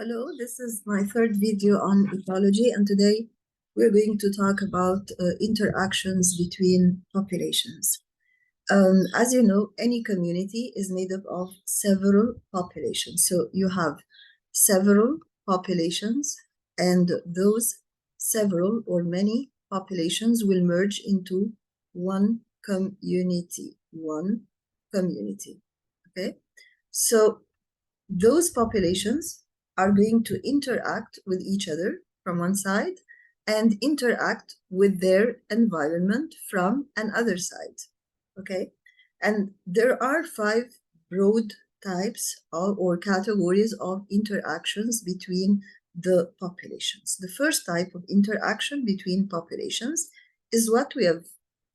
Hello, this is my third video on ecology, and today we're going to talk about interactions between populations. As you know, any community is made up of several populations. So you have several populations, and those several or many populations will merge into one community. Okay? So those populations are going to interact with each other from one side and interact with their environment from another side. Okay? And there are 5 broad types or categories of interactions between the populations. The first type of interaction between populations is what we have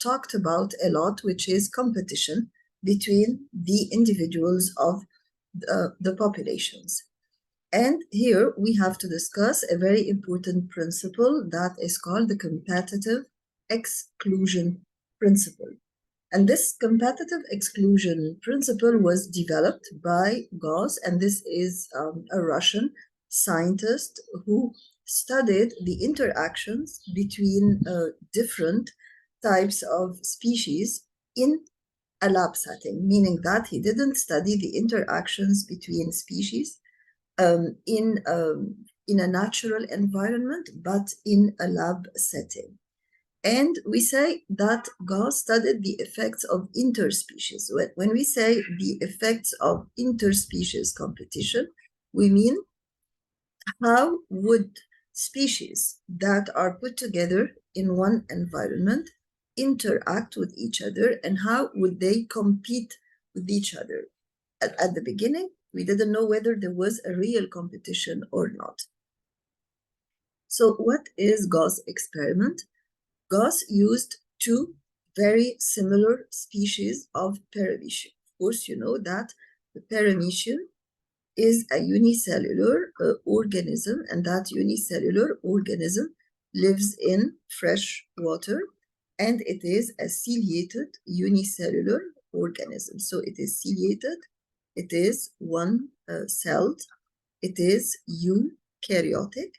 talked about a lot, which is competition between the individuals of the populations. And here we have to discuss a very important principle that is called the competitive exclusion principle. And this competitive exclusion principle was developed by Gause, and this is a Russian scientist who studied the interactions between different types of species in a lab setting, meaning that he didn't study the interactions between species in a natural environment, but in a lab setting. And we say that Gause studied the effects of interspecies. When we say the effects of interspecies competition, we mean how would species that are put together in one environment interact with each other, and how would they compete with each other? At the beginning, we didn't know whether there was a real competition or not. So what is Gauss' experiment? Gauss used 2 very similar species of paramecium. Of course, you know that the paramecium is a unicellular organism, and that unicellular organism lives in fresh water, and it is a ciliated unicellular organism. So it is ciliated, it is one-celled, it is eukaryotic,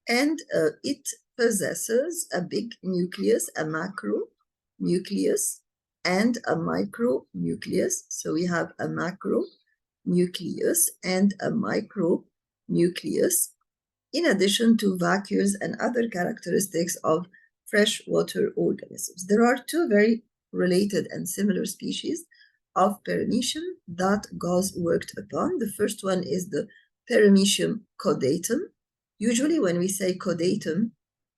and it possesses a big nucleus, a macronucleus, and a micronucleus. So we have a macronucleus and a micronucleus, in addition to vacuoles and other characteristics of freshwater organisms. There are 2 very related and similar species of paramecium that Gause worked upon. The first one is the paramecium caudatum. Usually when we say caudatum,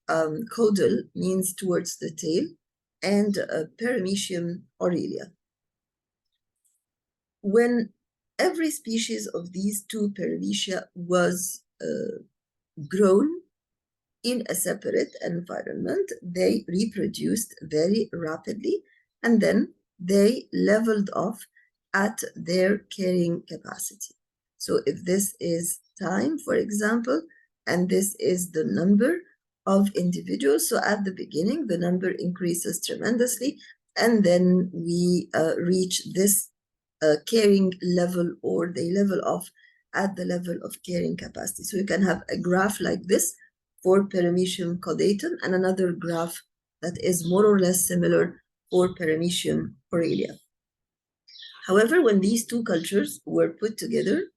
caudal means towards the tail, and paramecium aurelia. When every species of these 2 paramecium was grown in a separate environment, they reproduced very rapidly, and then they leveled off at their carrying capacity. So if this is time, for example, and this is the number of individuals, so at the beginning, the number increases tremendously, and then we reach this carrying level, or they level off at the level of carrying capacity. So you can have a graph like this for paramecium caudatum, and another graph that is more or less similar for paramecium aurelia. However, when these 2 cultures were put together,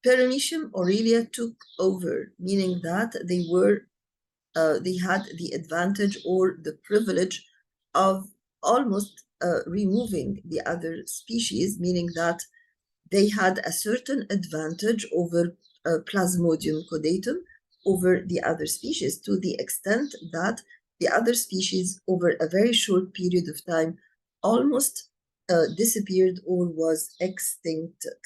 paramecium aurelia took over, meaning that they had the advantage or the privilege of almost removing the other species, meaning that they had a certain advantage over Plasmodium caudatum over the other species, to the extent that the other species over a very short period of time almost disappeared or was extincted.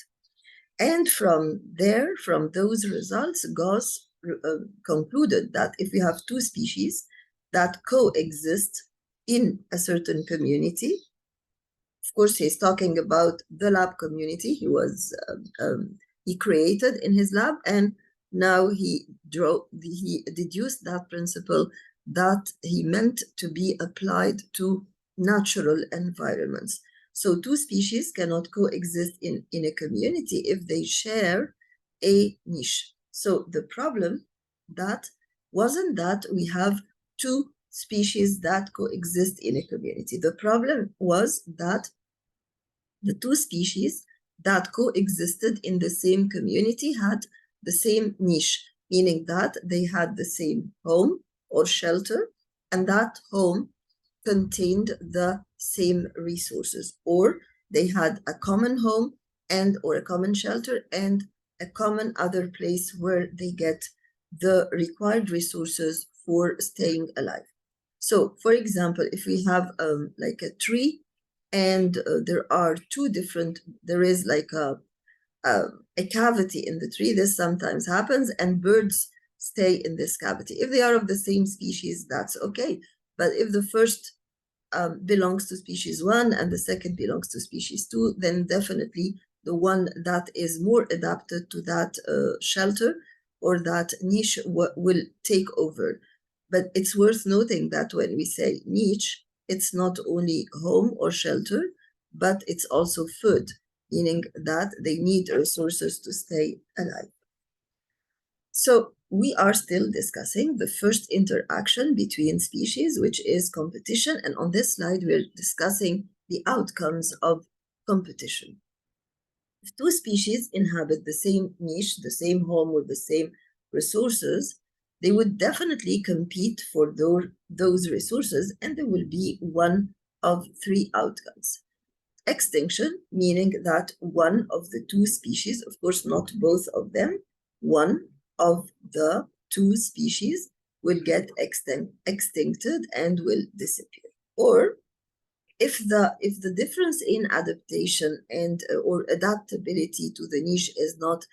And from those results, Gauss concluded that if we have 2 species that coexist in a certain community, of course, he's talking about the lab community he created in his lab, and now he deduced that principle that he meant to be applied to natural environments. So 2 species cannot coexist in a community if they share a niche. So the problem that wasn't that we have two species that coexist in a community. The problem was that the two species that coexisted in the same community had the same niche, meaning that they had the same home or shelter, and that home contained the same resources, or they had a common home and or a common shelter and a common other place where they get the required resources for staying alive. So, for example, if we have like a tree and there are two different, there is like a cavity in the tree, this sometimes happens, and birds stay in this cavity. If they are of the same species, that's okay. But if the first belongs to species one and the second belongs to species two, then definitely the one that is more adapted to that shelter or that niche will take over. But it's worth noting that when we say niche, it's not only home or shelter, but it's also food, meaning that they need resources to stay alive. So we are still discussing the first interaction between species, which is competition. And on this slide, we're discussing the outcomes of competition. If two species inhabit the same niche, the same home with the same resources, they would definitely compete for those resources, and there will be one of three outcomes. Extinction, meaning that one of the two species, of course not both of them, one of the two species will get extincted and will disappear. Or if the difference in adaptation and or adaptability to the niche is not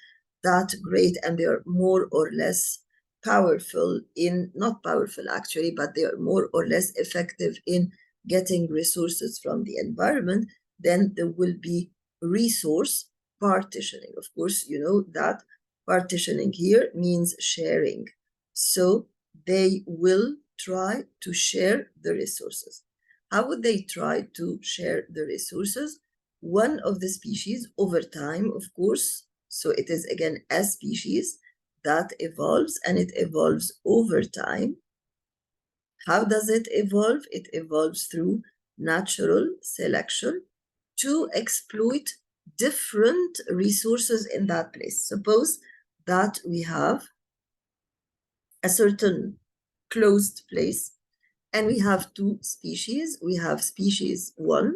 that great and they are more or less powerful in, not powerful actually, but they are more or less effective in getting resources from the environment, then there will be resource partitioning. Of course, you know that partitioning here means sharing. So they will try to share the resources. How would they try to share the resources? One of the species over time, of course, so it is again a species that evolves and it evolves over time. How does it evolve? It evolves through natural selection to exploit different resources in that place. Suppose that we have a certain closed place and we have two species. We have species one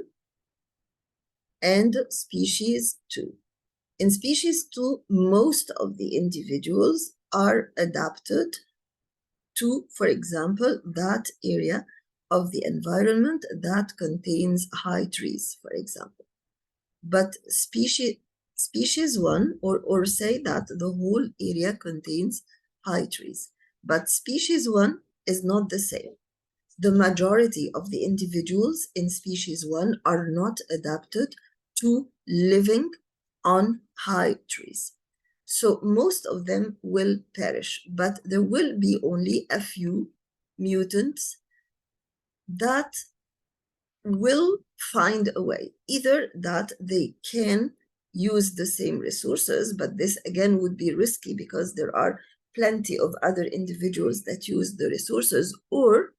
and species two. In species two, most of the individuals are adapted to, for example, that area of the environment that contains high trees, for example. But species one, or say that the whole area contains high trees, but species one is not the same. The majority of the individuals in species one are not adapted to living on high trees. So most of them will perish, but there will be only a few mutants that will find a way, either that they can use the same resources, but this again would be risky because there are plenty of other individuals that use the resources, or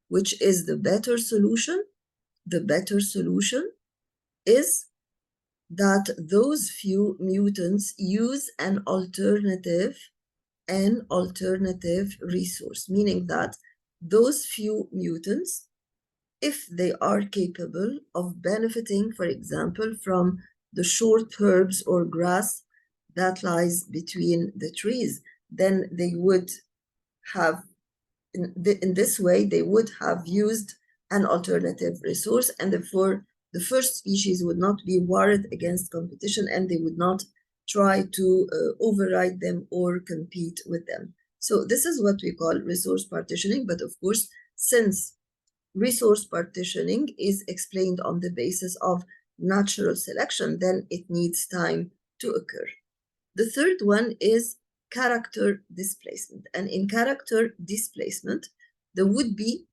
which is the better solution? The better solution is that those few mutants use an alternative resource, meaning that those few mutants, if they are capable of benefiting, for example, from the short herbs or grass that lies between the trees, then they would have, in this way, they would have used an alternative resource, and therefore the first species would not be worried against competition and they would not try to override them or compete with them. So this is what we call resource partitioning. But of course, since resource partitioning is explained on the basis of natural selection, then it needs time to occur. The third one is character displacement. And in character displacement, there would be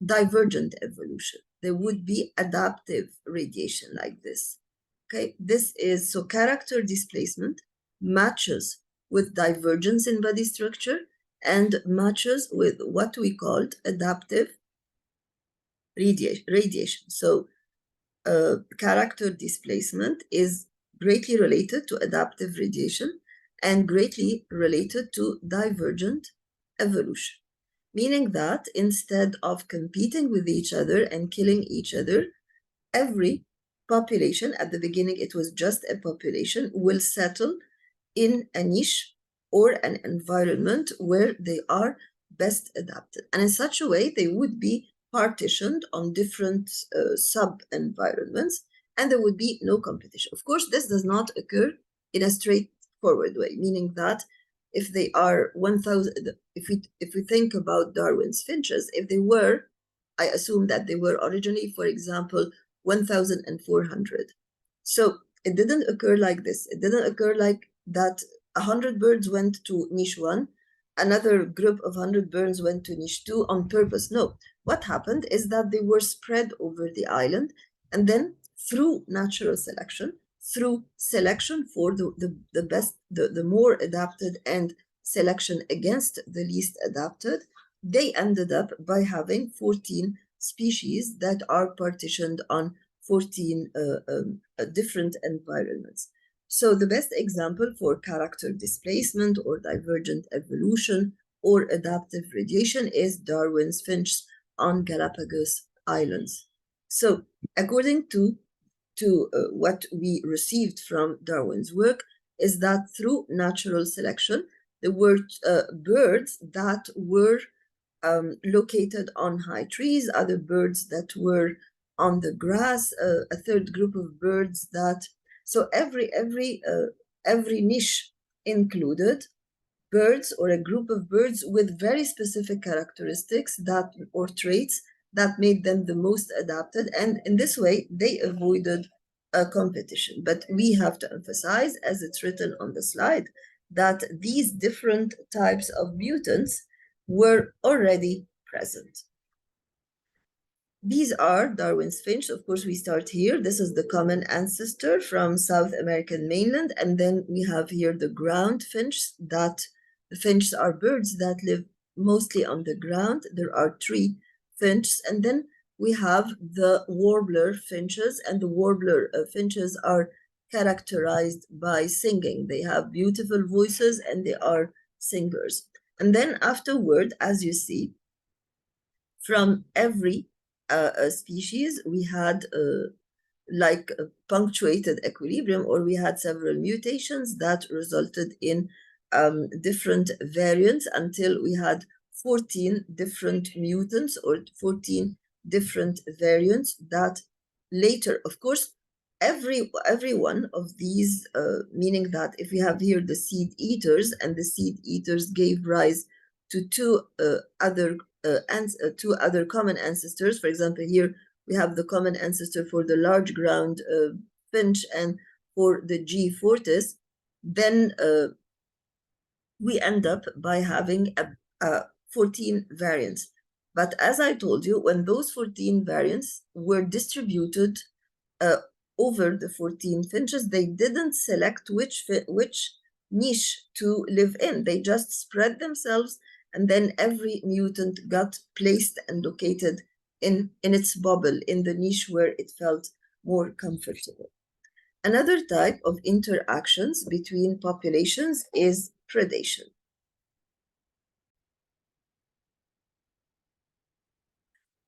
divergent evolution. There would be adaptive radiation like this. Okay, this is, so character displacement matches with divergence in body structure and matches with what we called adaptive radiation. So character displacement is greatly related to adaptive radiation and greatly related to divergent evolution, meaning that instead of competing with each other and killing each other, every population, at the beginning it was just a population, will settle in a niche or an environment where they are best adapted. And in such a way, they would be partitioned on different sub-environments, and there would be no competition. Of course, this does not occur in a straightforward way, meaning that if they are 1,000, if we think about Darwin's finches, if they were, I assume that they were originally, for example, 1,400. So it didn't occur like this. It didn't occur like that 100 birds went to niche 1, another group of 100 birds went to niche 2 on purpose. No, what happened is that they were spread over the island, and then through natural selection, through selection for the best, the more adapted, and selection against the least adapted, they ended up by having 14 species that are partitioned on 14 different environments. So the best example for character displacement or divergent evolution or adaptive radiation is Darwin's finch on Galapagos Islands. So according to what we received from Darwin's work is that through natural selection, there were birds that were located on high trees, other birds that were on the grass, a third group of birds that, so every niche included birds or a group of birds with very specific characteristics that or traits that made them the most adapted, and in this way they avoided a competition. But we have to emphasize, as it's written on the slide, that these different types of mutants were already present. These are Darwin's finch. Of course, we start here. This is the common ancestor from South American mainland. And then we have here the ground finch. That the finches are birds that live mostly on the ground. There are tree finches. And then we have the warbler finches. And the warbler finches are characterized by singing. They have beautiful voices and they are singers. And then afterward, as you see, from every species, we had like a punctuated equilibrium, or we had several mutations that resulted in different variants until we had 14 different mutants or 14 different variants that later, of course, every one of these, meaning that if we have here the seed eaters, and the seed eaters gave rise to two other common ancestors. For example, here we have the common ancestor for the large ground finch and for the G. fortis. Then we end up by having 14 variants. But as I told you, when those 14 variants were distributed over the 14 finches, they didn't select which niche to live in. They just spread themselves, and then every mutant got placed and located in its bubble, in the niche where it felt more comfortable. Another type of interactions between populations is predation.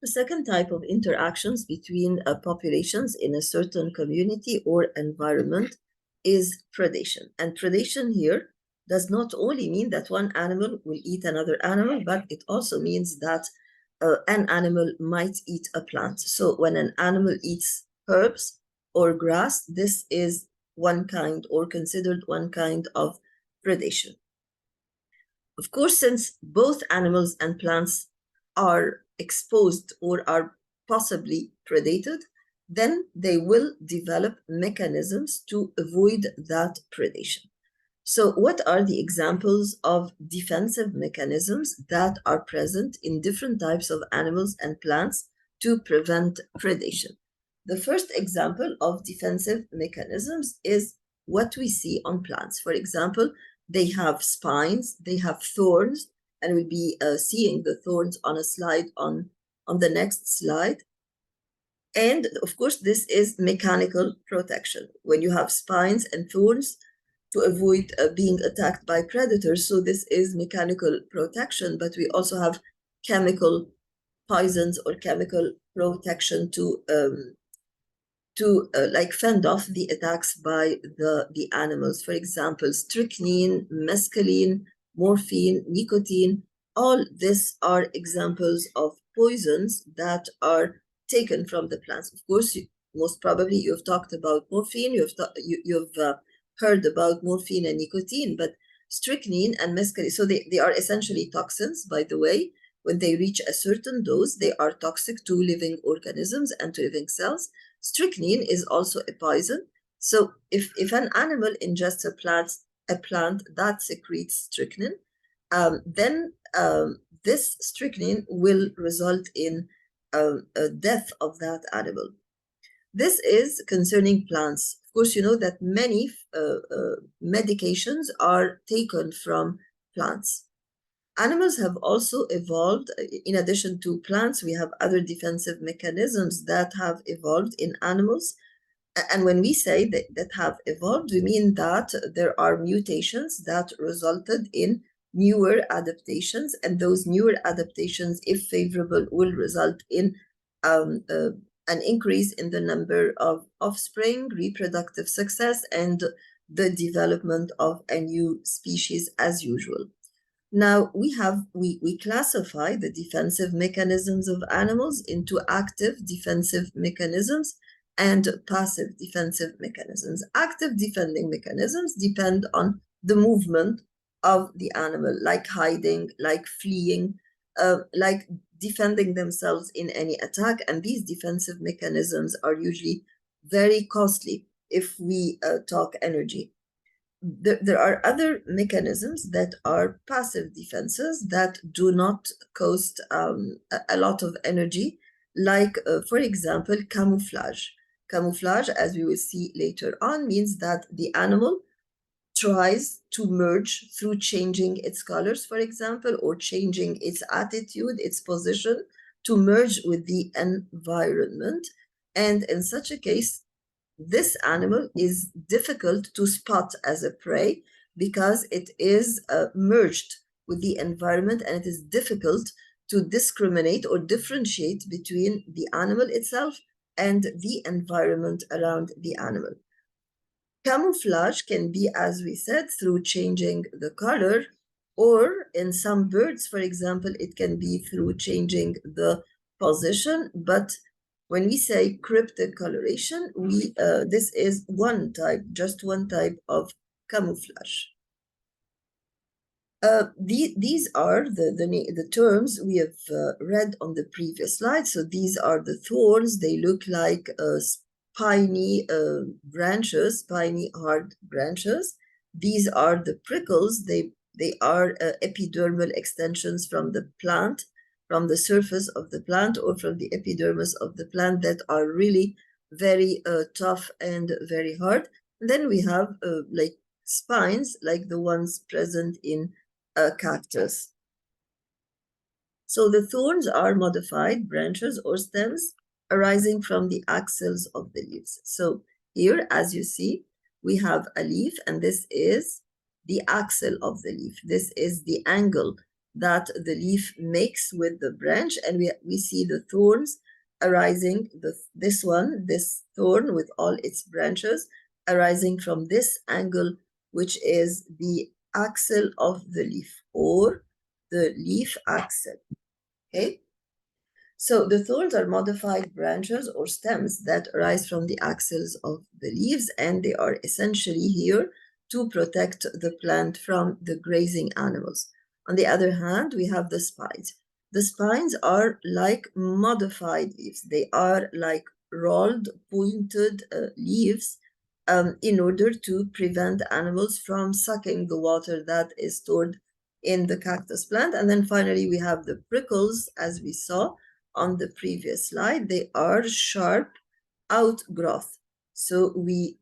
The second type of interactions between populations in a certain community or environment is predation. And predation here does not only mean that one animal will eat another animal, but it also means that an animal might eat a plant. So when an animal eats herbs or grass, this is one kind, or considered one kind, of predation. Of course, since both animals and plants are exposed or are possibly predated, then they will develop mechanisms to avoid that predation. So what are the examples of defensive mechanisms that are present in different types of animals and plants to prevent predation? The first example of defensive mechanisms is what we see on plants. For example, They have spines, they have thorns, and we'll be seeing the thorns on a slide on the next slide. And of course, this is mechanical protection. When you have spines and thorns, to avoid being attacked by predators. So this is mechanical protection, but we also have chemical poisons or chemical protection to like fend off the attacks by the animals. For example, strychnine, mescaline, morphine, nicotine, all this are examples of poisons that are taken from the plants. Of course, most probably you've talked about morphine, you've heard about morphine and nicotine, but strychnine and mescaline, so they are essentially toxins, by the way. When they reach a certain dose, they are toxic to living organisms and to living cells. Strychnine is also a poison. So if an animal ingests a plant that secretes strychnine, then this strychnine will result in a death of that animal. This is concerning plants. Of course, you know that many medications are taken from plants. Animals have also evolved. In addition to plants, we have other defensive mechanisms that have evolved in animals. And when we say that have evolved, we mean that there are mutations that resulted in newer adaptations, and those newer adaptations, if favorable, will result in an increase in the number of offspring, reproductive success, and the development of a new species as usual. Now, we classify the defensive mechanisms of animals into active defensive mechanisms and passive defensive mechanisms. Active defending mechanisms depend on the movement of the animal, like hiding, like fleeing, like defending themselves in any attack. And these defensive mechanisms are usually very costly if we talk energy. There are other mechanisms that are passive defenses that do not cost a lot of energy, like, for example, camouflage. Camouflage, as we will see later on, means that the animal tries to merge through changing its colors, for example, or changing its attitude, its position, to merge with the environment. And in such a case, this animal is difficult to spot as a prey because it is merged with the environment, and it is difficult to discriminate or differentiate between the animal itself and the environment around the animal. Camouflage can be, as we said, through changing the color, or in some birds, for example, it can be through changing the position. But when we say cryptic coloration, this is just one type of camouflage. These are the terms we have read on the previous slide. So these are the thorns. They look like spiny branches, spiny hard branches. These are the prickles. They are epidermal extensions from the plant, from the surface of the plant or from the epidermis of the plant, that are really very tough and very hard. And then we have like spines, like the ones present in a cactus. So the thorns are modified branches or stems arising from the axils of the leaves. So here, as you see, we have a leaf, and this is the axil of the leaf. This is the angle that the leaf makes with the branch, and we see the thorns arising, this thorn with all its branches arising from this angle, which is the axil of the leaf, or the leaf axil. Okay, so the thorns are modified branches or stems that arise from the axils of the leaves, and they are essentially here to protect the plant from the grazing animals. On the other hand, we have the spines. The spines are like modified leaves. They are like rolled, pointed leaves in order to prevent animals from sucking the water that is stored in the cactus plant. And then finally, we have the prickles, as we saw on the previous slide. They are sharp outgrowth. So we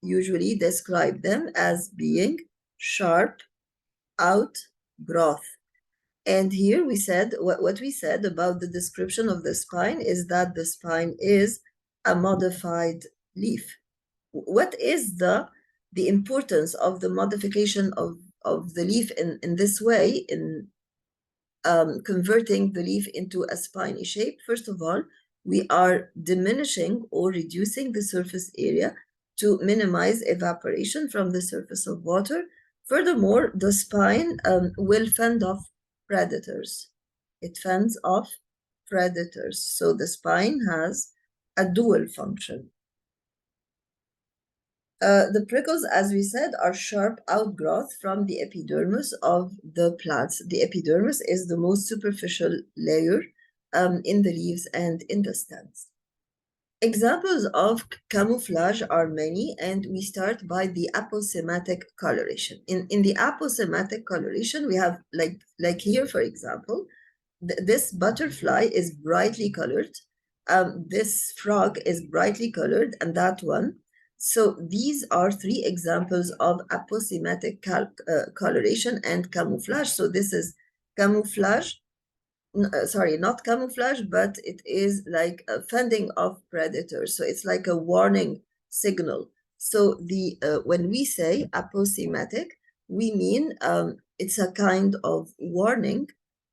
usually describe them as being sharp outgrowth. And here we said, what we said about the description of the spine is that the spine is a modified leaf. What is the importance of the modification of the leaf in this way, in converting the leaf into a spiny shape? First of all, we are diminishing or reducing the surface area to minimize evaporation from the surface of water. Furthermore, the spine will fend off predators. It fends off predators. So the spine has a dual function. The prickles, as we said, are sharp outgrowth from the epidermis of the plants. The epidermis is the most superficial layer in the leaves and in the stems. Examples of camouflage are many, and we start by the aposematic coloration. In the aposematic coloration, we have, like here, for example, this butterfly is brightly colored. This frog is brightly colored, and that one. So these are three examples of aposematic coloration and camouflage. So this is camouflage, sorry, not camouflage, but it is like a fending off predators. So it's like a warning signal. So the when we say aposematic, we mean it's a kind of warning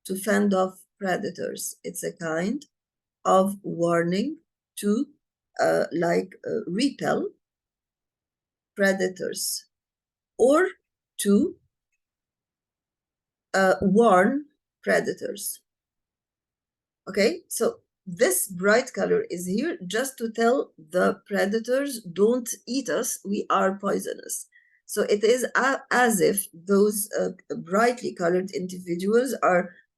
to fend off predators. It's a kind of warning to repel predators, or to warn predators. Okay, so this bright color is here just to tell the predators, don't eat us, we are poisonous. So it is as if those brightly colored individuals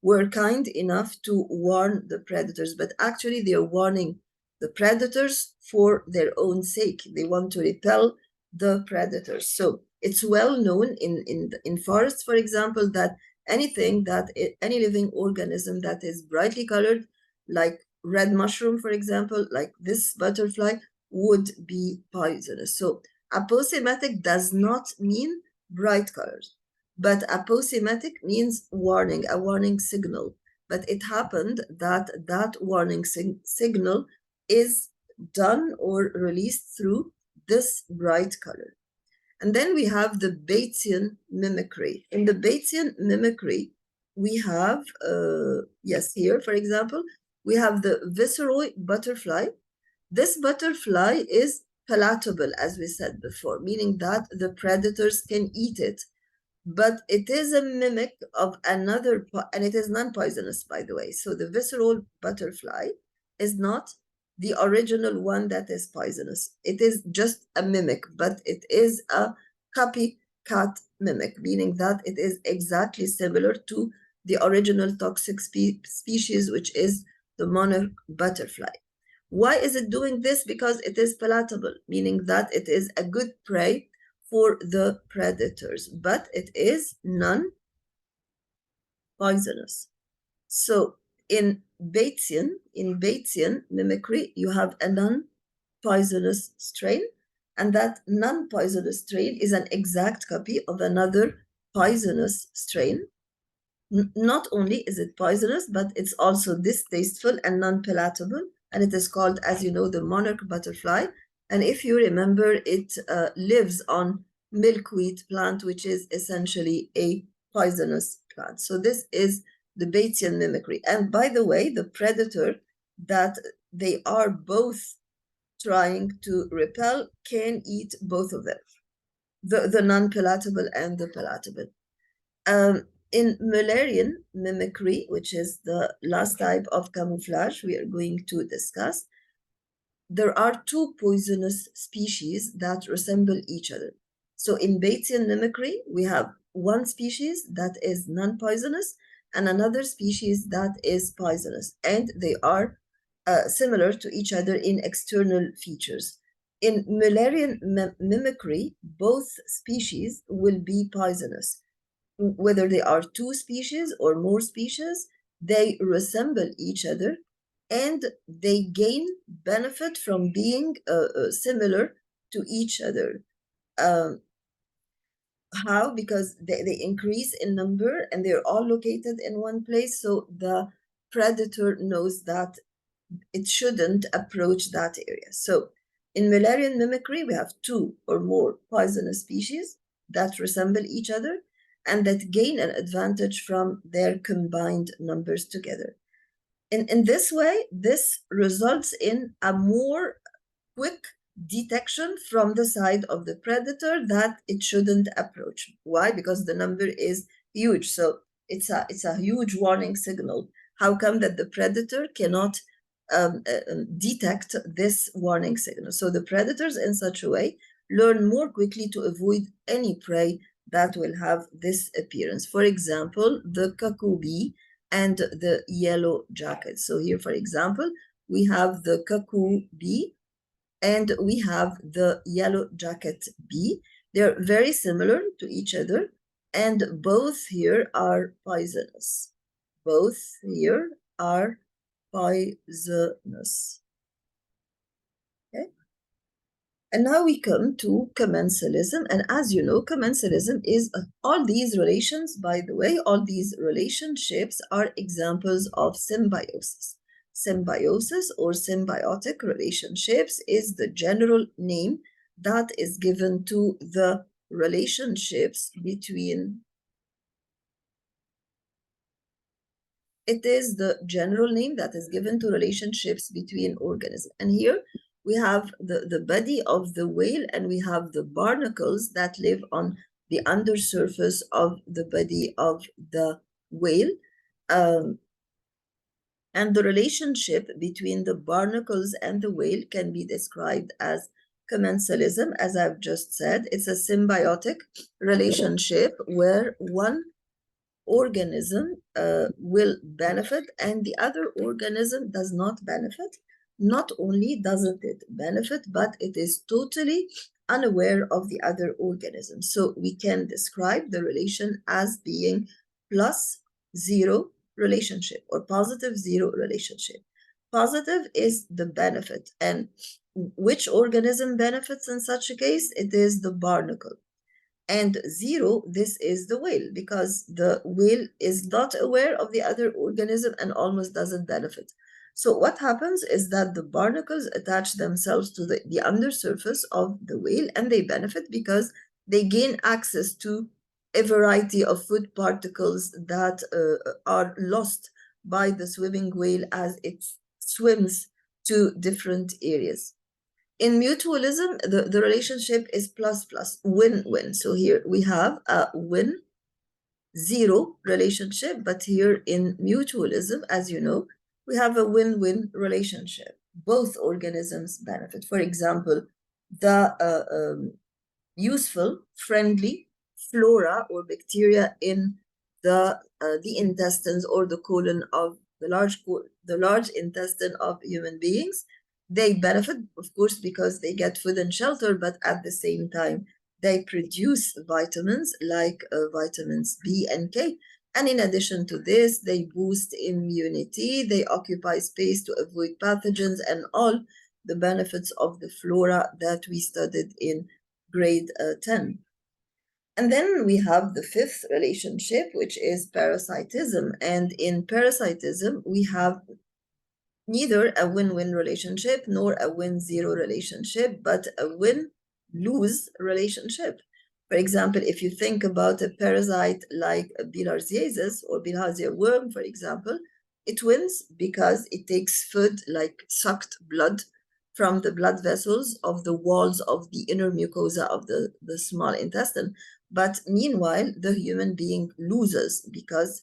were kind enough to warn the predators, but actually they are warning the predators for their own sake. They want to repel the predators. So it's well known in forests, for example, that any living organism that is brightly colored, like red mushroom, for example, like this butterfly, would be poisonous. So aposematic does not mean bright colors, but aposematic means warning, a warning signal. But it happened that that warning signal is done or released through this bright color. And then we have the Batesian mimicry. In the Batesian mimicry, we have, yes, here, for example, we have the viceroy butterfly. This butterfly is palatable, as we said before, meaning that the predators can eat it. But it is a mimic of another, and it is non-poisonous, by the way. So the visceral butterfly is not the original one that is poisonous. It is just a mimic, but it is a copycat mimic, meaning that it is exactly similar to the original toxic species, which is the monarch butterfly. Why is it doing this? Because it is palatable, meaning that it is a good prey for the predators, but it is non-poisonous. So in Batesian mimicry, you have a non-poisonous strain, and that non-poisonous strain is an exact copy of another poisonous strain. Not only is it poisonous, but it's also distasteful and non-palatable, and it is called, as you know, the monarch butterfly. And if you remember, it lives on milkweed plant, which is essentially a poisonous plant. So this is the Batesian mimicry. And by the way, the predator that they are both trying to repel can eat both of them, the non-palatable and the palatable. In Mullerian mimicry, which is the last type of camouflage we are going to discuss, there are two poisonous species that resemble each other. So in Batesian mimicry, we have one species that is non-poisonous and another species that is poisonous, and they are similar to each other in external features. In Mullerian mimicry, both species will be poisonous. Whether they are two species or more species, they resemble each other and they gain benefit from being similar to each other. How? Because they increase in number and they're all located in one place. So the predator knows that it shouldn't approach that area. So in Müllerian mimicry, we have two or more poisonous species that resemble each other and that gain an advantage from their combined numbers together. In this way, this results in a more quick detection from the side of the predator that it shouldn't approach. Why? Because the number is huge. So it's a huge warning signal. How come that the predator cannot detect this warning signal? So the predators in such a way learn more quickly to avoid any prey that will have this appearance. For example, the cuckoo bee and the yellow jacket. So here, for example, we have the cuckoo bee and we have the yellow jacket bee. They're very similar to each other, and both here are poisonous. Both here are poisonous. Okay? And now we come to commensalism. And as you know, commensalism is all these relations, by the way, all these relationships are examples of symbiosis. Symbiosis or symbiotic relationships is the general name that is given to the relationships between. It is the general name that is given to relationships between organisms. And here we have the body of the whale and we have the barnacles that live on the undersurface of the body of the whale. And the relationship between the barnacles and the whale can be described as commensalism, as I've just said. It's a symbiotic relationship where one organism will benefit and the other organism does not benefit. Not only doesn't it benefit, but it is totally unaware of the other organism. So we can describe the relation as being plus zero relationship or positive zero relationship. Positive is the benefit, and which organism benefits in such a case? It is the barnacle. And zero, this is the whale, because the whale is not aware of the other organism and almost doesn't benefit. So what happens is that the barnacles attach themselves to the undersurface of the whale and they benefit because they gain access to a variety of food particles that are lost by the swimming whale as it swims to different areas. In mutualism, the relationship is plus plus, win-win. So here we have a win-zero relationship, but here in mutualism, as you know, we have a win-win relationship. Both organisms benefit. For example, the useful, friendly flora or bacteria in the intestines or the colon of the large intestine of human beings, they benefit, of course, because they get food and shelter, but at the same time, they produce vitamins like vitamins B and K. And in addition to this, they boost immunity, they occupy space to avoid pathogens, and all the benefits of the flora that we studied in grade 10. And then we have the fifth relationship, which is parasitism. And in parasitism, we have neither a win-win relationship nor a win-zero relationship, but a win-lose relationship. For example, if you think about a parasite like bilharziasis or bilharzia worm, for example, it wins because it takes food like sucked blood from the blood vessels of the walls of the inner mucosa of the small intestine. But meanwhile, the human being loses because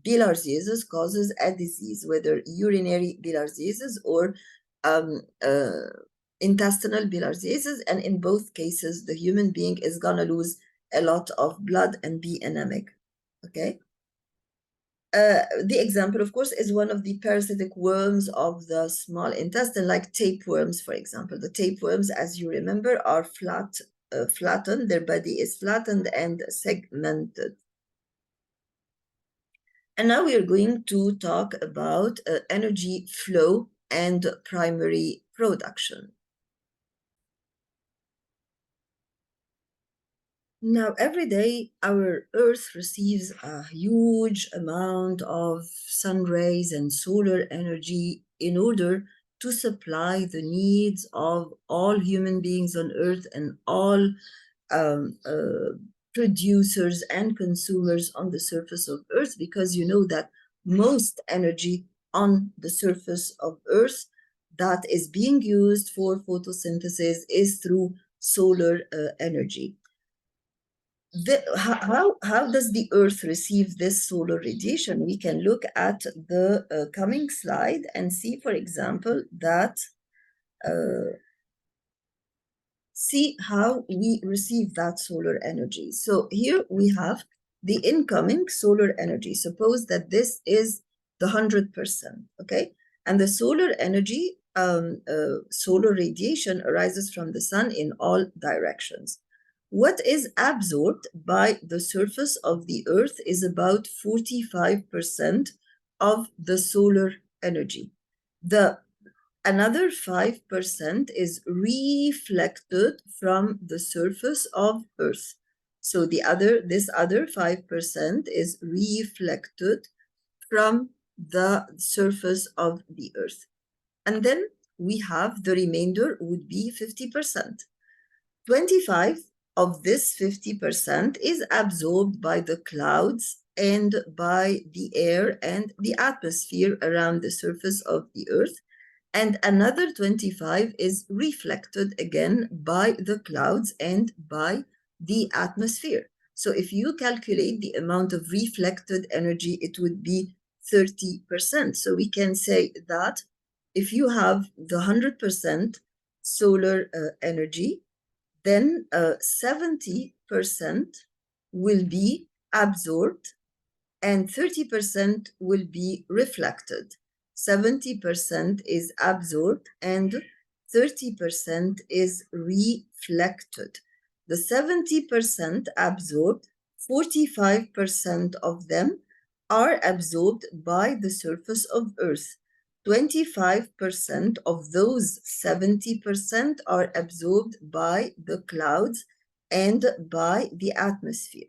bilharziasis causes a disease, whether urinary bilharziasis or intestinal bilharziasis, and in both cases, the human being is gonna lose a lot of blood and be anemic, okay? The example, of course, is one of the parasitic worms of the small intestine, like tapeworms, for example. The tapeworms, as you remember, are flattened. Their body is flattened and segmented. And now we are going to talk about energy flow and primary production. Now, every day, our Earth receives a huge amount of sun rays and solar energy in order to supply the needs of all human beings on Earth and all um, uh, producers and consumers on the surface of Earth, because you know that most energy on the surface of Earth that is being used for photosynthesis is through solar energy. How does the Earth receive this solar radiation? We can look at the coming slide and see, for example, that uh, see how we receive that solar energy. So here we have the incoming solar energy. Suppose that this is the 100%, okay? And the solar energy, solar radiation arises from the sun in all directions. What is absorbed by the surface of the Earth is about 45% of the solar energy. Another 5% is reflected from the surface of Earth. So this other 5% is reflected from the surface of the Earth. And then we have the remainder would be 50%. 25 of this 50% is absorbed by the clouds and by the air and the atmosphere around the surface of the Earth. And another 25 is reflected again by the clouds and by the atmosphere. So if you calculate the amount of reflected energy, it would be 30%. So we can say that if you have the 100% solar energy, then 70% will be absorbed and 30% will be reflected. 70% is absorbed and 30% is reflected. The 70% absorbed, 45% of them are absorbed by the surface of Earth. 25% of those 70% are absorbed by the clouds and by the atmosphere.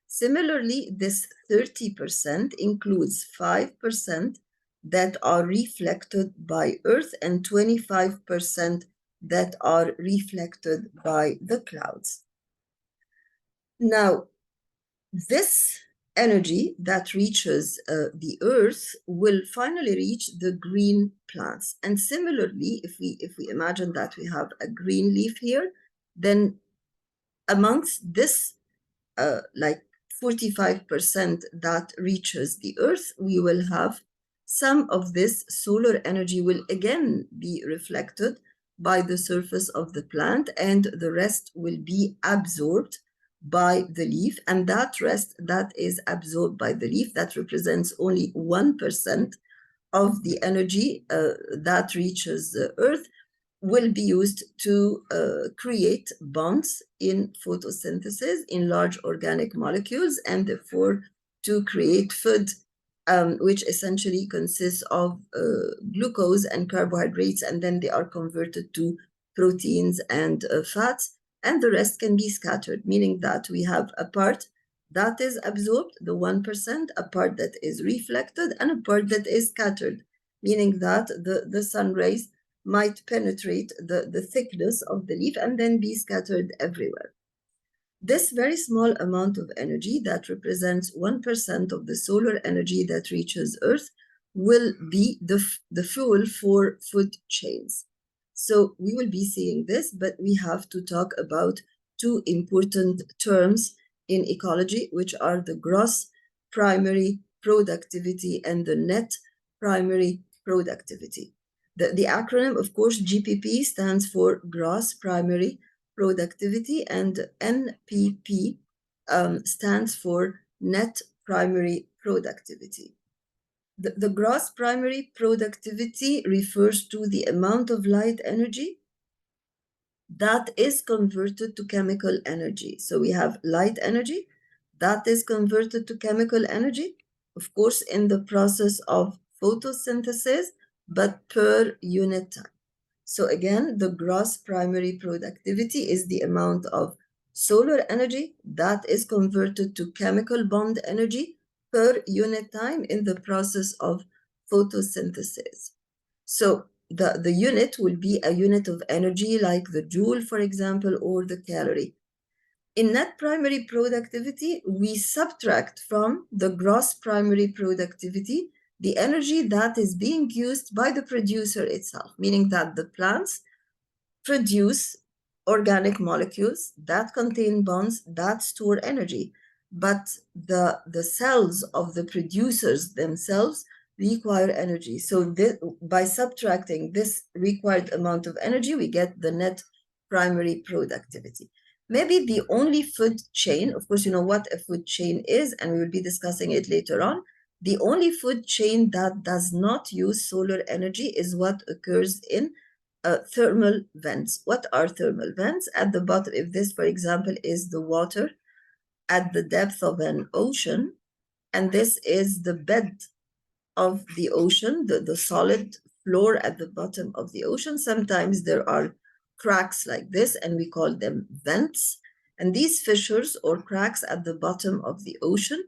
Similarly, this 30% includes 5% that are reflected by Earth and 25% that are reflected by the clouds. Now, this energy that reaches the Earth will finally reach the green plants. And similarly, if we imagine that we have a green leaf here, then amongst this like 45% that reaches the Earth, we will have some of this solar energy will again be reflected by the surface of the plant, and the rest will be absorbed by the leaf. And that rest that is absorbed by the leaf, that represents only 1% of the energy that reaches the Earth, will be used to create bonds in photosynthesis in large organic molecules, and therefore to create food, which essentially consists of glucose and carbohydrates, and then they are converted to proteins and fats, and the rest can be scattered, meaning that we have a part that is absorbed, the 1%, a part that is reflected, and a part that is scattered, meaning that the sun rays might penetrate the thickness of the leaf and then be scattered everywhere. This very small amount of energy that represents 1% of the solar energy that reaches Earth will be the fuel for food chains. So we will be seeing this, but we have to talk about two important terms in ecology, which are the gross primary productivity and the net primary productivity. The acronym, of course, GPP stands for gross primary productivity, and NPP stands for net primary productivity. The gross primary productivity refers to the amount of light energy that is converted to chemical energy. So we have light energy that is converted to chemical energy, of course, in the process of photosynthesis, but per unit time. So again, the gross primary productivity is the amount of Solar energy, that is converted to chemical bond energy per unit time in the process of photosynthesis. So the unit will be a unit of energy like the joule, for example, or the calorie. In net primary productivity, we subtract from the gross primary productivity the energy that is being used by the producer itself, meaning that the plants produce organic molecules that contain bonds that store energy. But the cells of the producers themselves require energy. So by subtracting this required amount of energy, we get the net primary productivity. Maybe the only food chain, of course, you know what a food chain is, and we will be discussing it later on. The only food chain that does not use solar energy is what occurs in thermal vents. What are thermal vents? At the bottom, if this, for example, is the water at the depth of an ocean, and this is the bed of the ocean, the solid floor at the bottom of the ocean, sometimes there are cracks like this, and we call them vents. And these fissures or cracks at the bottom of the ocean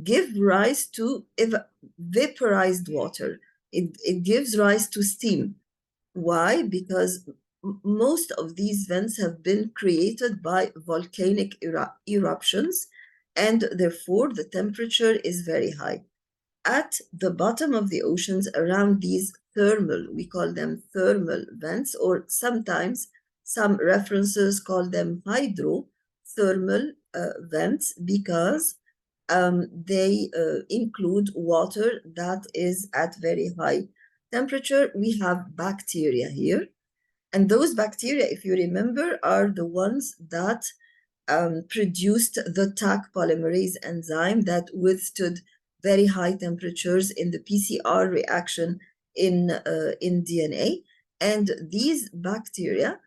give rise to vaporized water. It gives rise to steam. Why? Because most of these vents have been created by volcanic eruptions, and therefore the temperature is very high. At the bottom of the oceans around these thermal, we call them thermal vents, or sometimes some references call them hydrothermal vents, because they include water that is at very high temperature. We have bacteria here, and those bacteria, if you remember, are the ones that produced the Taq polymerase enzyme that withstood very high temperatures in the PCR reaction in DNA. And these bacteria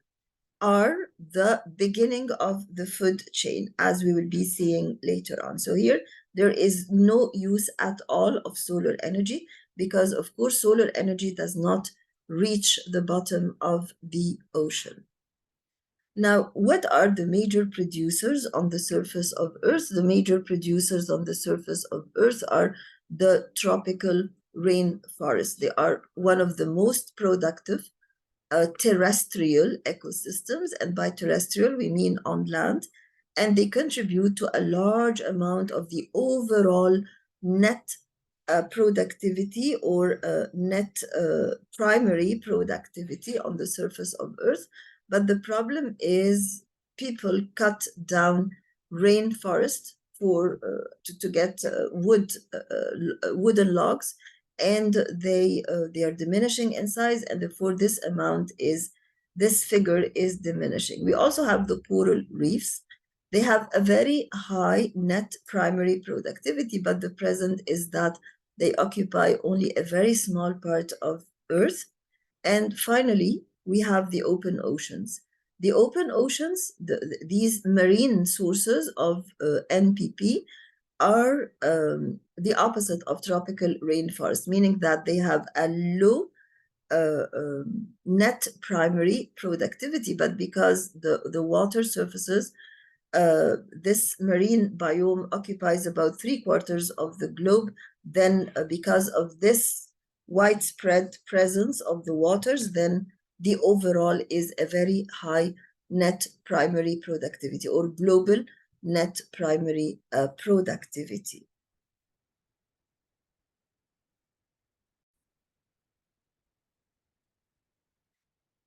are the beginning of the food chain, as we will be seeing later on. So here, there is no use at all of solar energy, because of course, solar energy does not reach the bottom of the ocean. Now, what are the major producers on the surface of Earth? The major producers on the surface of Earth are the tropical rainforests. They are one of the most productive terrestrial ecosystems, and by terrestrial we mean on land, and they contribute to a large amount of the overall net productivity or net primary productivity on the surface of Earth. But the problem is people cut down rainforest for to get wooden logs, and they are diminishing in size, and therefore this figure is diminishing. We also have the coral reefs. They have a very high net primary productivity, but the present is that they occupy only a very small part of Earth. And finally, we have the open oceans. The open oceans, these marine sources of NPP, are the opposite of tropical rainforest, meaning that they have a low net primary productivity, but because the water surfaces, this marine biome occupies about 3/4 of the globe, then because of this widespread presence of the waters, then the overall is a very high net primary productivity, or global net primary productivity.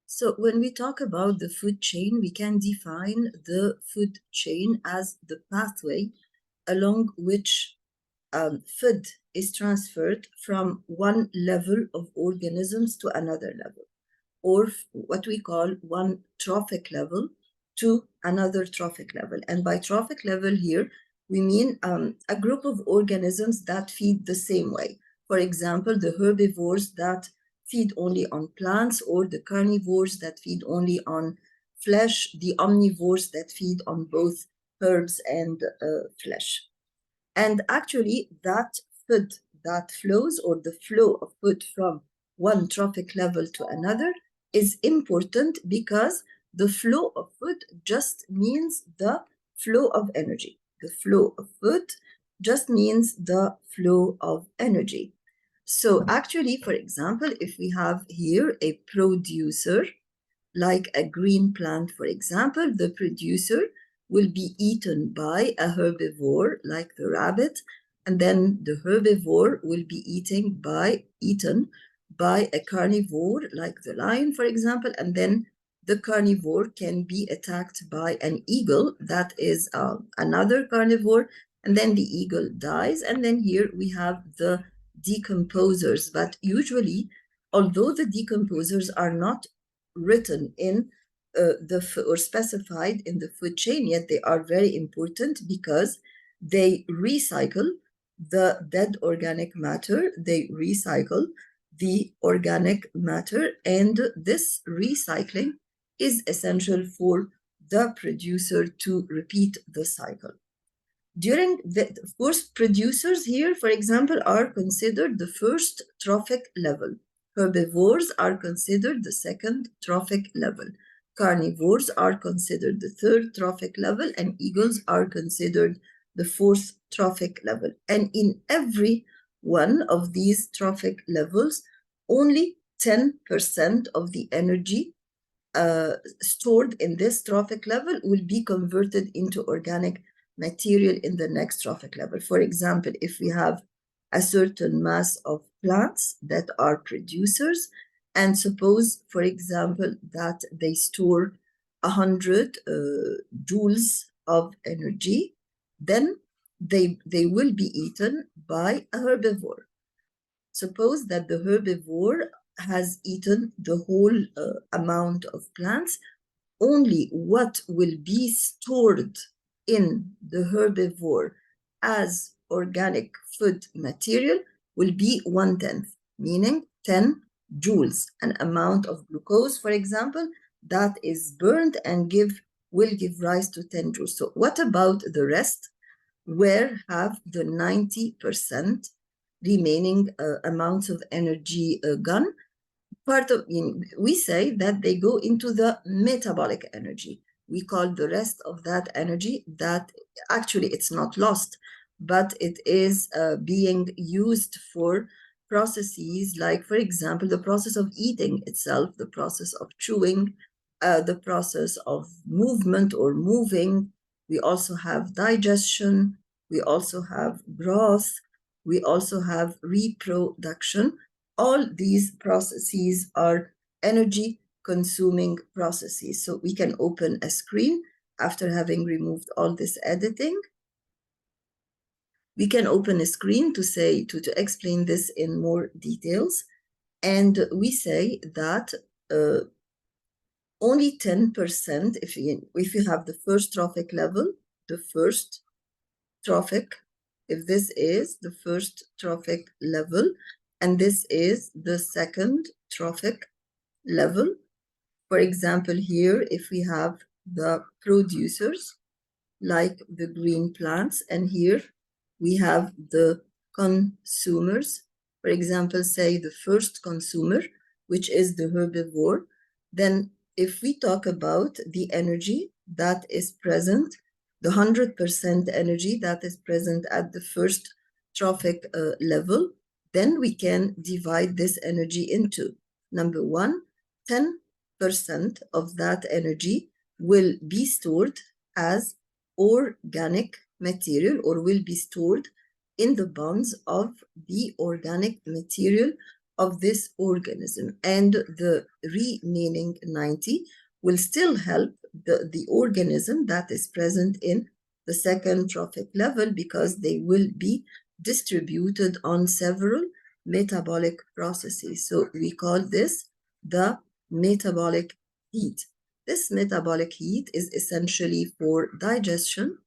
So when we talk about the food chain, we can define the food chain as the pathway along which food is transferred from one level of organisms to another level, or what we call one trophic level to another trophic level. And by trophic level here, we mean a group of organisms that feed the same way. For example, the herbivores that feed only on plants, or the carnivores that feed only on flesh, the omnivores that feed on both herbs and flesh. And actually, that food that flows, or the flow of food from one trophic level to another, is important because the flow of food just means the flow of energy. The flow of food just means the flow of energy. So actually, for example, if we have here a producer, like a green plant, for example, the producer will be eaten by a herbivore like the rabbit, and then the herbivore will be eaten by a carnivore like the lion, for example, and then the carnivore can be attacked by an eagle that is another carnivore, and then the eagle dies, and then here we have the decomposers. But usually, although the decomposers are not written in or specified in the food chain, yet they are very important because they recycle the dead organic matter, they recycle the organic matter, and this recycling is essential for the producer to repeat the cycle. Of course, producers here, for example, are considered the first trophic level. Herbivores are considered the second trophic level. Carnivores are considered the third trophic level, and eagles are considered the fourth trophic level. And in every one of these trophic levels, only 10% of the energy stored in this trophic level will be converted into organic material in the next trophic level. For example, if we have a certain mass of plants that are producers, and suppose, for example, that they store 100 joules of energy, then they will be eaten by a herbivore. Suppose that the herbivore has eaten the whole amount of plants, only what will be stored in the herbivore as organic food material will be 1/10, meaning 10 joules, an amount of glucose, for example, that is burned and will give rise to 10 joules. So what about the rest? Where have the 90% remaining amounts of energy gone? We say that they go into the metabolic energy. We call the rest of that energy that actually it's not lost, but it is being used for processes like, for example, the process of eating itself, the process of chewing, the process of movement or moving. We also have digestion. We also have growth. We also have reproduction. All these processes are energy consuming processes. So we can open a screen after having removed all this editing. We can open a screen to explain this in more details. And we say that only 10%, if you have the first trophic level, the first trophic, if this is the first trophic level, and this is the second trophic level. For example, here, if we have the producers, like the green plants, and here we have the consumers. For example, say the first consumer, which is the herbivore. Then if we talk about the energy that is present, the 100% energy that is present at the first trophic level, then we can divide this energy into, number one, 10% of that energy will be stored as organic material, or will be stored in the bonds of the organic material of this organism, and the remaining 90 will still help the organism that is present in the second trophic level, because they will be distributed on several metabolic processes. So we call this the metabolic heat. This metabolic heat is essentially for digestion,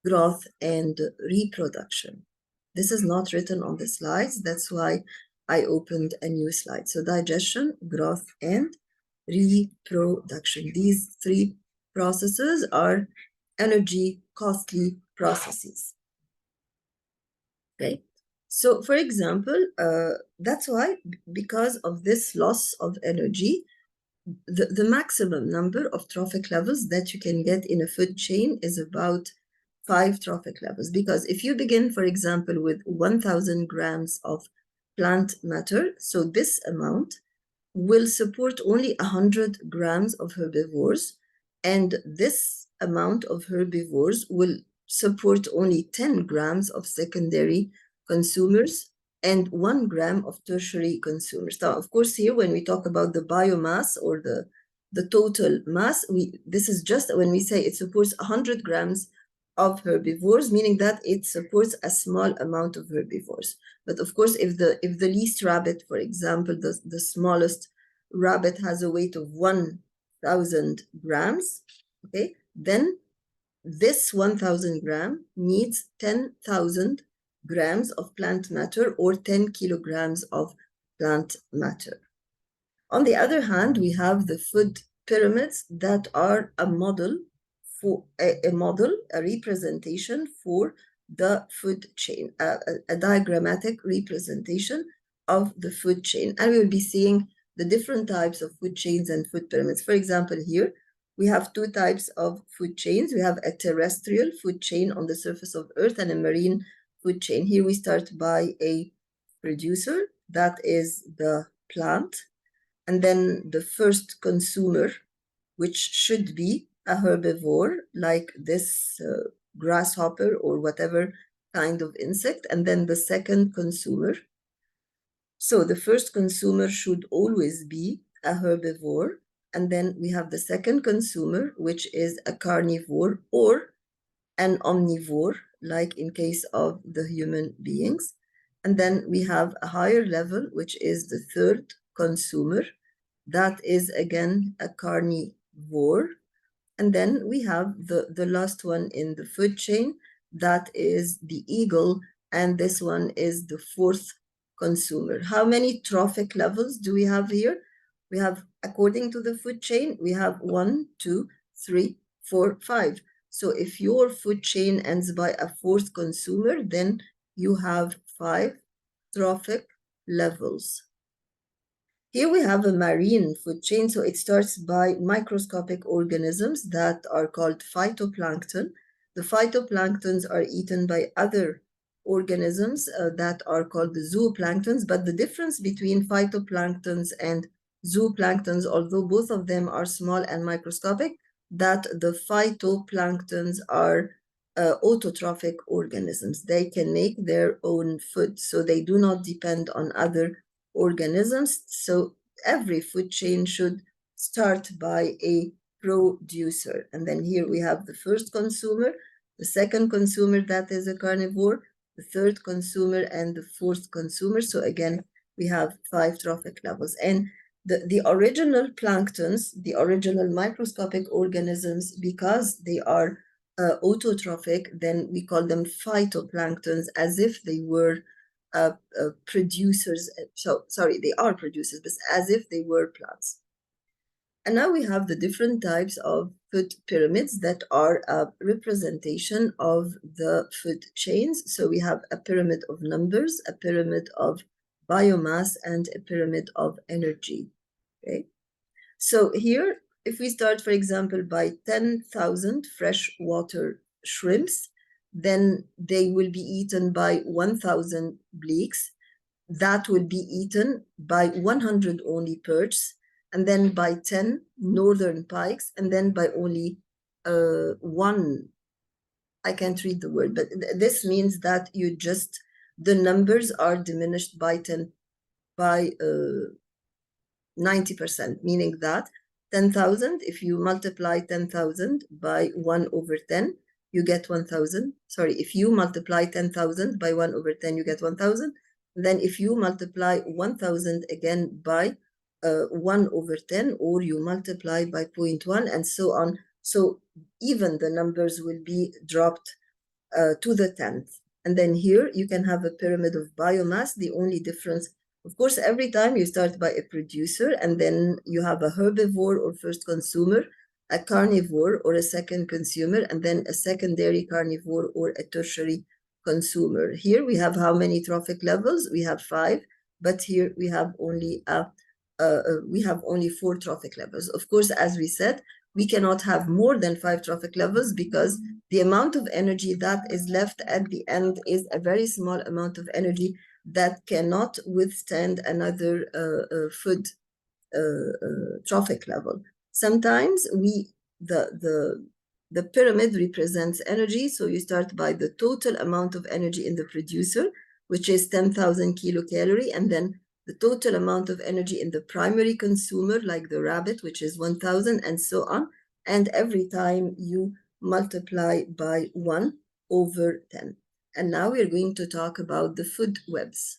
growth, and reproduction. This is not written on the slides. That's why I opened a new slide. So digestion, growth, and reproduction. These three processes are energy costly processes. Okay. So for example, that's why, because of this loss of energy, the maximum number of trophic levels that you can get in a food chain is about 5 trophic levels. Because if you begin, for example, with 1,000 grams of plant matter, so this amount will support only 100 grams of herbivores, and this amount of herbivores will support only 10 grams of secondary consumers and 1 gram of tertiary consumers. Now, of course, here when we talk about the biomass or the total mass, this is just when we say it supports 100 grams of herbivores, meaning that it supports a small amount of herbivores. But of course, if the least rabbit, for example, the smallest rabbit has a weight of 1,000 grams, okay, then this 1,000 gram needs 10,000 grams of plant matter or 10 kilograms of plant matter. On the other hand, we have the food pyramids that are a model for a representation for the food chain, a diagrammatic representation of the food chain. And we will be seeing the different types of food chains and food pyramids. For example, here we have 2 types of food chains. We have a terrestrial food chain on the surface of Earth and a marine food chain. Here we start by a producer, that is the plant, and then the first consumer, which should be a herbivore like this grasshopper or whatever kind of insect, and then the second consumer. So the first consumer should always be a herbivore, and then we have the second consumer, which is a carnivore or an omnivore, like in case of the human beings. And then we have a higher level, which is the third consumer. That is again a carnivore. And then we have the last one in the food chain, that is the eagle, and this one is the fourth consumer. How many trophic levels do we have here? We have, according to the food chain, we have 1, 2, 3, 4, 5. So if your food chain ends by a fourth consumer, then you have 5 trophic levels. Here we have a marine food chain, so it starts by microscopic organisms that are called phytoplankton. The phytoplanktons are eaten by other organisms that are called the zooplanktons, but the difference between phytoplanktons and zooplanktons, although both of them are small and microscopic, that the phytoplanktons are autotrophic organisms. They can make their own food, so they do not depend on other organisms. So every food chain should start by a producer. And then here we have the first consumer, the second consumer, that is a carnivore, the third consumer, and the fourth consumer. So again, we have 5 trophic levels. And the original planktons, the original microscopic organisms, because they are autotrophic, then we call them phytoplanktons, as if they were producers. So sorry, they are producers, but as if they were plants. And now we have the different types of food pyramids that are a representation of the food chains. So we have a pyramid of numbers, a pyramid of biomass, and a pyramid of energy. Okay, so here, if we start, for example, by 10,000 freshwater shrimps, then they will be eaten by 1,000 bleaks. That will be eaten by 100 only perches, and then by 10 northern pikes, and then by only 1, I can't read the word, but this means that the numbers are diminished by 90%, meaning that 10,000, if you multiply 10,000 by 1 over 10, you get 1,000. Sorry, if you multiply 10,000 by 1 over 10, you get 1,000. Then if you multiply 1,000 again by 1 over 10, or you multiply by 0.1, and so on. So even the numbers will be dropped to the 10th. And then here you can have a pyramid of biomass. The only difference, of course, every time you start by a producer, and then you have a herbivore or first consumer, a carnivore or a second consumer, and then a secondary carnivore or a tertiary consumer. Here we have how many trophic levels? We have 5, but here we have only a we have only 4 trophic levels. Of course, as we said, we cannot have more than 5 trophic levels because the amount of energy that is left at the end is a very small amount of energy that cannot withstand another food trophic level. Sometimes the pyramid represents energy, so you start by the total amount of energy in the producer, which is 10,000 kilocalorie, and then the total amount of energy in the primary consumer, like the rabbit, which is 1,000, and so on. And every time you multiply by 1 over 10. And now we're going to talk about the food webs.